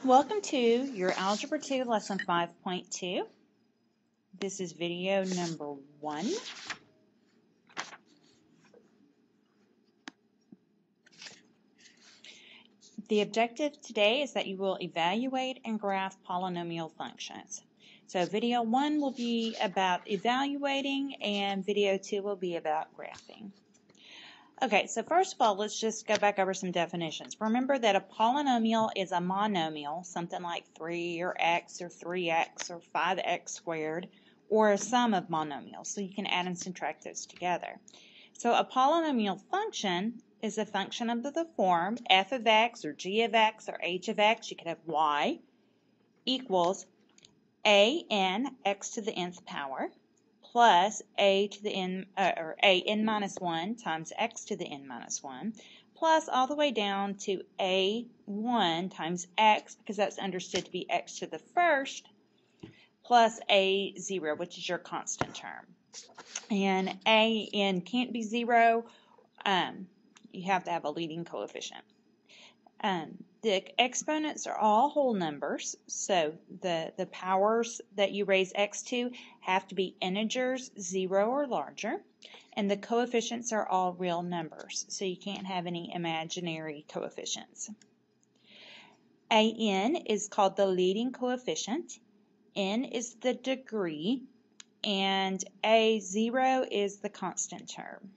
Welcome to your Algebra 2 Lesson 5.2. This is video number 1. The objective today is that you will evaluate and graph polynomial functions. So video 1 will be about evaluating and video 2 will be about graphing. Okay, so first of all, let's just go back over some definitions. Remember that a polynomial is a monomial, something like 3 or x or 3x or 5x squared, or a sum of monomials. So you can add and subtract those together. So a polynomial function is a function of the form f of x or g of x or h of x, you could have y, equals an x to the nth power plus a to the n or a n minus 1 times x to the n minus 1 plus all the way down to a1 times x, because that's understood to be x to the first, plus a0, which is your constant term. And an can't be 0. You have to have a leading coefficient. The exponents are all whole numbers, so the powers that you raise x to have to be integers, 0 or larger, and the coefficients are all real numbers, so you can't have any imaginary coefficients. An is called the leading coefficient, n is the degree, and a0 is the constant term.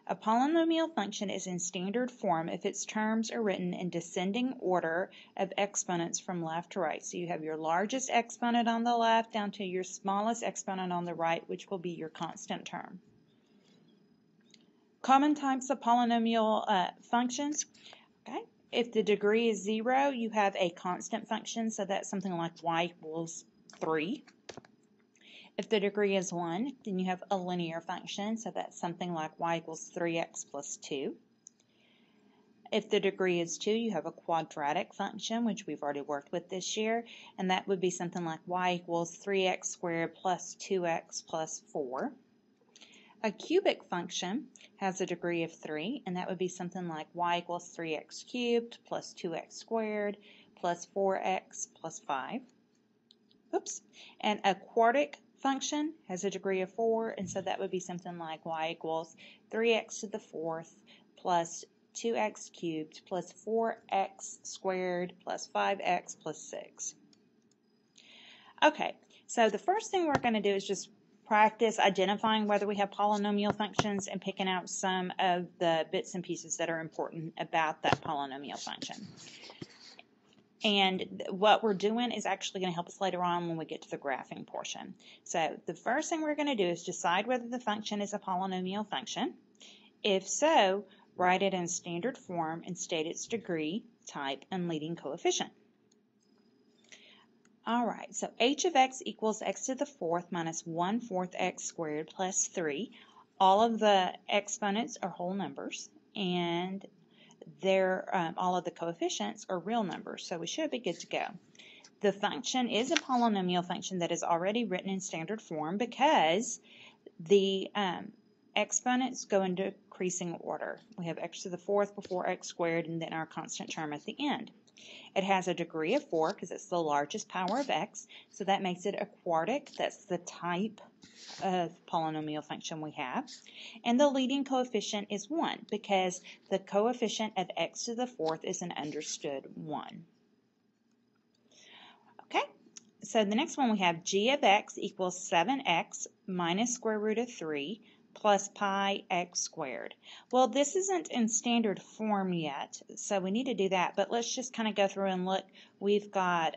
A polynomial function is in standard form if its terms are written in descending order of exponents from left to right. So you have your largest exponent on the left down to your smallest exponent on the right, which will be your constant term. Common types of polynomial functions. Okay. If the degree is 0, you have a constant function, so that's something like y equals 3. If the degree is 1, then you have a linear function, so that's something like y equals 3x plus 2. If the degree is 2, you have a quadratic function, which we've already worked with this year, and that would be something like y equals 3x squared plus 2x plus 4. A cubic function has a degree of 3, and that would be something like y equals 3x cubed plus 2x squared plus 4x plus 5. Oops. And a quartic function has a degree of 4, and so that would be something like y equals 3x to the 4th plus 2x cubed plus 4x squared plus 5x plus 6. Okay, so the first thing we're going to do is just practice identifying whether we have polynomial functions and picking out some of the bits and pieces that are important about that polynomial function. And what we're doing is actually going to help us later on when we get to the graphing portion. So the first thing we're going to do is decide whether the function is a polynomial function. If so, write it in standard form and state its degree, type, and leading coefficient. All right, so h of x equals x to the 4th minus 1/4 x squared plus 3. All of the exponents are whole numbers, and all of the coefficients are real numbers, so we should be good to go. The function is a polynomial function that is already written in standard form because the exponents go in decreasing order. We have x to the 4th before x squared and then our constant term at the end. It has a degree of 4 because it's the largest power of x, so that makes it a quartic. That's the type of polynomial function we have. And the leading coefficient is 1 because the coefficient of x to the 4th is an understood 1. Okay, so the next one we have g of x equals 7x minus square root of 3 plus pi x squared. Well, this isn't in standard form yet, so we need to do that, but let's just kind of go through and look. We've got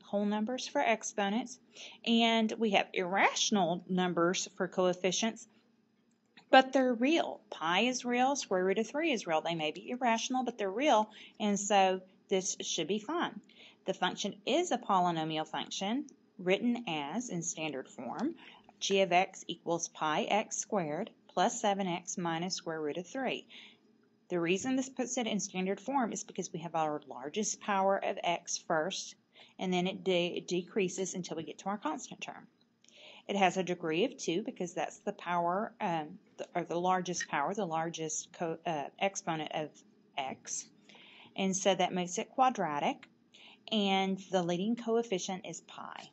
whole numbers for exponents, and we have irrational numbers for coefficients, but they're real. Pi is real, square root of 3 is real. They may be irrational, but they're real, and so this should be fine. The function is a polynomial function written as, in standard form, g of x equals pi x squared plus 7x minus square root of 3. The reason this puts it in standard form is because we have our largest power of x first, and then it decreases until we get to our constant term. It has a degree of 2 because that's the power, or the largest power, the largest exponent of x, and so that makes it quadratic. and the leading coefficient is pi.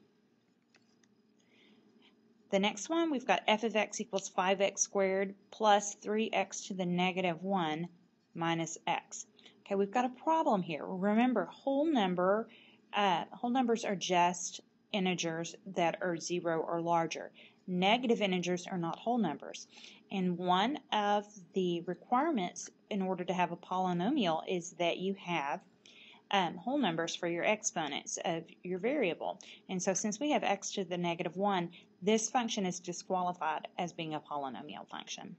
The next one, we've got f of x equals 5x squared plus 3x to the negative 1 minus x. Okay, we've got a problem here. Remember, whole numbers are just integers that are 0 or larger. Negative integers are not whole numbers. And one of the requirements in order to have a polynomial is that you have whole numbers for your exponents of your variable. And so since we have x to the negative 1, this function is disqualified as being a polynomial function.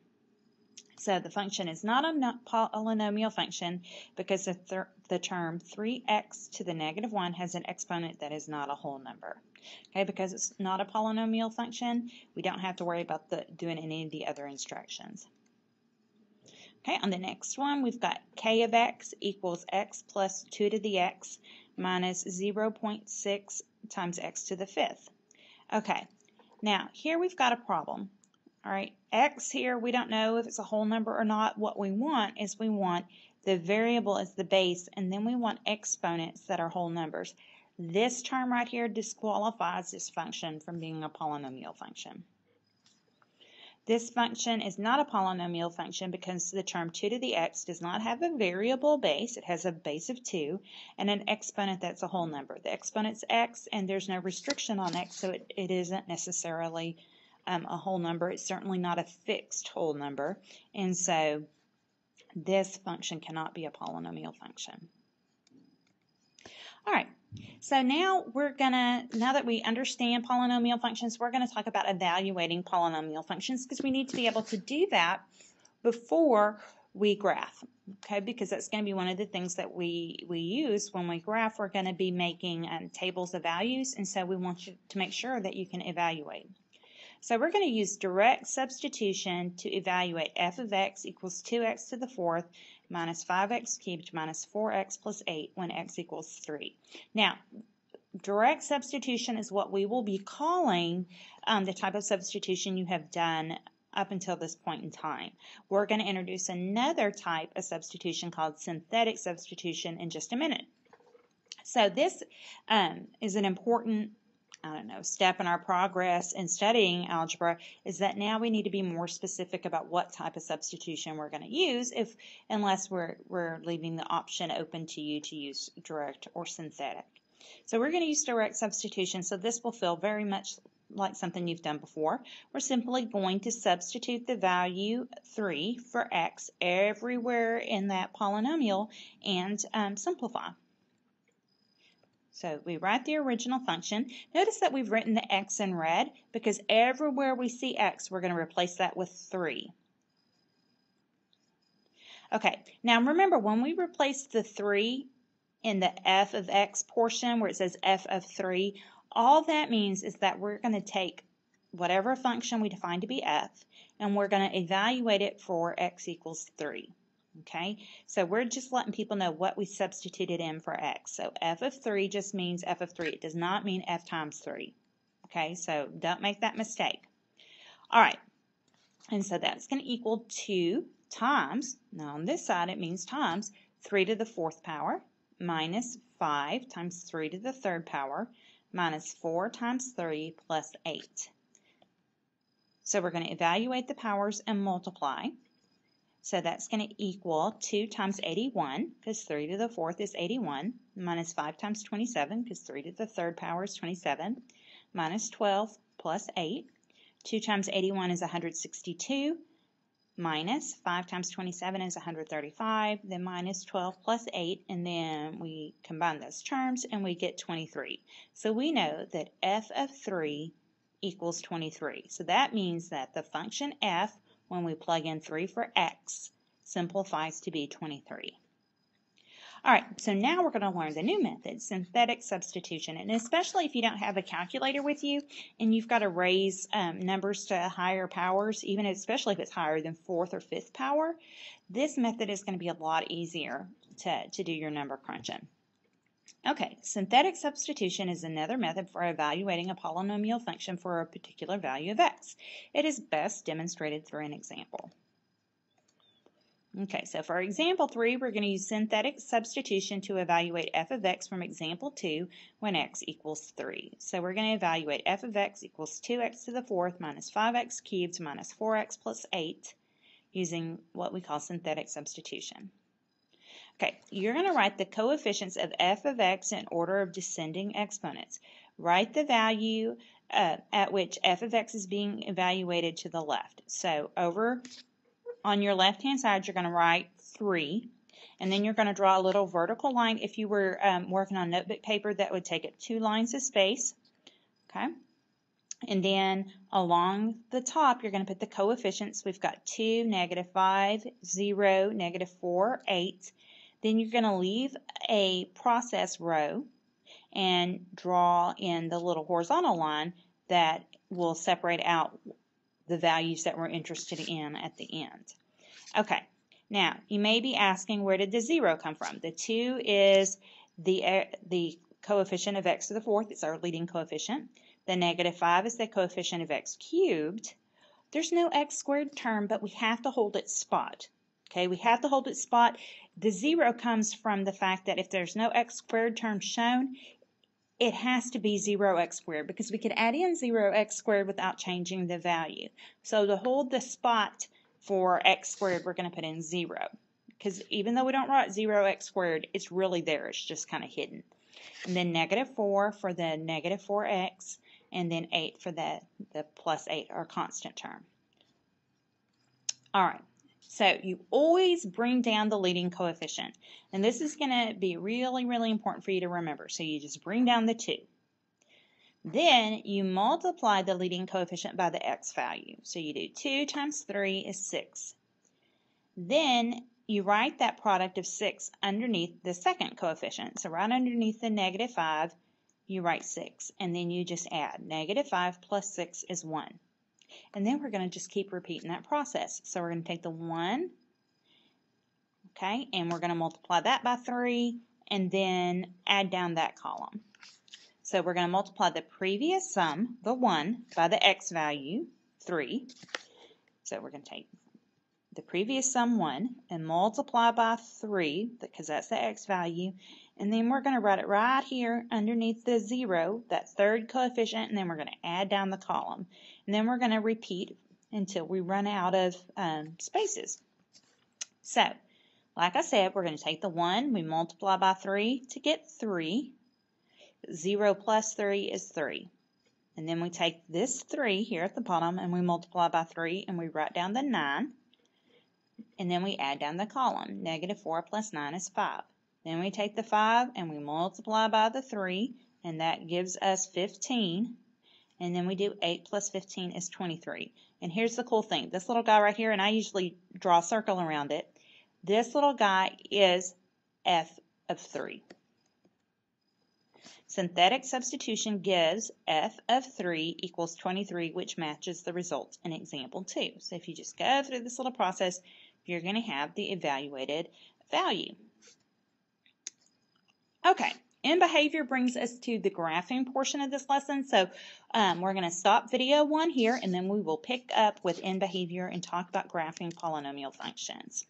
So the function is not a polynomial function because the term 3x to the negative 1 has an exponent that is not a whole number. Okay, because it's not a polynomial function, we don't have to worry about doing any of the other instructions. Okay, on the next one, we've got k of x equals x plus 2 to the x minus 0.6 times x to the 5th. Okay, now here we've got a problem. All right, x here, we don't know if it's a whole number or not. What we want is we want the variable as the base, and then we want exponents that are whole numbers. This term right here disqualifies this function from being a polynomial function. This function is not a polynomial function because the term 2 to the x does not have a variable base. It has a base of 2 and an exponent that's a whole number. The exponent's x, and there's no restriction on x, so it isn't necessarily a whole number. It's certainly not a fixed whole number, and so this function cannot be a polynomial function. All right, so now now that we understand polynomial functions, we're going to talk about evaluating polynomial functions because we need to be able to do that before we graph, okay, because that's going to be one of the things that we use when we graph. We're going to be making tables of values, and so we want you to make sure that you can evaluate. So we're going to use direct substitution to evaluate f of x equals 2x to the 4th minus 5x cubed minus 4x plus 8 when x equals 3. Now, direct substitution is what we will be calling the type of substitution you have done up until this point in time. We're going to introduce another type of substitution called synthetic substitution in just a minute. So this is an important step in our progress in studying algebra, is that now we need to be more specific about what type of substitution we're going to use unless we're leaving the option open to you to use direct or synthetic. So we're going to use direct substitution, so this will feel very much like something you've done before. We're simply going to substitute the value 3 for x everywhere in that polynomial and simplify. So we write the original function. Notice that we've written the x in red because everywhere we see x, we're going to replace that with 3. Okay, now remember when we replace the 3 in the f of x portion where it says f of 3, all that means is that we're going to take whatever function we define to be f and we're going to evaluate it for x equals 3. Okay, so we're just letting people know what we substituted in for x. So f of 3 just means f of 3. It does not mean f times 3. Okay, so don't make that mistake. All right, and so that's going to equal 2 times, now on this side it means times, 3 to the 4th power minus 5 times 3 to the 3rd power minus 4 times 3 plus 8. So we're going to evaluate the powers and multiply. So that's going to equal 2 times 81, because 3 to the 4th is 81, minus 5 times 27, because 3 to the 3rd power is 27, minus 12 plus 8. 2 times 81 is 162, minus 5 times 27 is 135, then minus 12 plus 8, and then we combine those terms and we get 23. So we know that f of 3 equals 23. So that means that the function f, when we plug in 3 for x, simplifies to be 23. All right, so now we're going to learn the new method, synthetic substitution. And especially if you don't have a calculator with you and you've got to raise numbers to higher powers, especially if it's higher than 4th or 5th power, this method is going to be a lot easier to do your number crunching. Okay, synthetic substitution is another method for evaluating a polynomial function for a particular value of x. It is best demonstrated through an example. Okay, so for example 3, we're going to use synthetic substitution to evaluate f of x from example 2 when x equals 3. So we're going to evaluate f of x equals 2x to the 4th minus 5x cubed minus 4x plus 8 using what we call synthetic substitution. Okay, you're going to write the coefficients of f of x in order of descending exponents. Write the value at which f of x is being evaluated to the left. So over on your left-hand side, you're going to write 3, and then you're going to draw a little vertical line. If you were working on notebook paper, that would take up 2 lines of space. Okay, and then along the top, you're going to put the coefficients. We've got 2, -5, 0, -4, 8. Then you're going to leave a process row and draw in the little horizontal line that will separate out the values that we're interested in at the end. Okay, now you may be asking, where did the 0 come from? The 2 is the coefficient of x to the 4th. It's our leading coefficient. The -5 is the coefficient of x cubed. There's no x squared term, but we have to hold its spot. Okay, we have to hold its spot. The 0 comes from the fact that if there's no x squared term shown, it has to be 0x squared, because we could add in 0x squared without changing the value. So to hold the spot for x squared, we're going to put in 0, because even though we don't write 0x squared, it's really there. It's just kind of hidden. And then -4 for the -4x, and then 8 for the plus 8, our constant term. All right. So you always bring down the leading coefficient. And this is going to be really, really important for you to remember. So you just bring down the 2. Then you multiply the leading coefficient by the x value. So you do 2 times 3 is 6. Then you write that product of 6 underneath the second coefficient. So right underneath the -5, you write 6. And then you just add. -5 plus 6 is 1. And then we're going to just keep repeating that process. So we're going to take the 1, okay, and we're going to multiply that by 3, and then add down that column. So we're going to multiply the previous sum, the 1, by the x value, 3. So we're going to take the previous sum, 1, and multiply by 3, because that's the x value. And then we're going to write it right here underneath the 0, that third coefficient, and then we're going to add down the column. And then we're going to repeat until we run out of spaces. So, like I said, we're going to take the 1, we multiply by 3 to get 3. 0 plus 3 is 3. And then we take this 3 here at the bottom, and we multiply by 3, and we write down the 9. And then we add down the column. -4 plus 9 is 5. Then we take the 5 and we multiply by the 3, and that gives us 15. And then we do 8 plus 15 is 23. And here's the cool thing. This little guy right here, and I usually draw a circle around it, this little guy is f of 3. Synthetic substitution gives f of 3 equals 23, which matches the results in example 2. So if you just go through this little process, you're going to have the evaluated value. Okay, end behavior brings us to the graphing portion of this lesson. So we're going to stop video 1 here, and then we will pick up with end behavior and talk about graphing polynomial functions.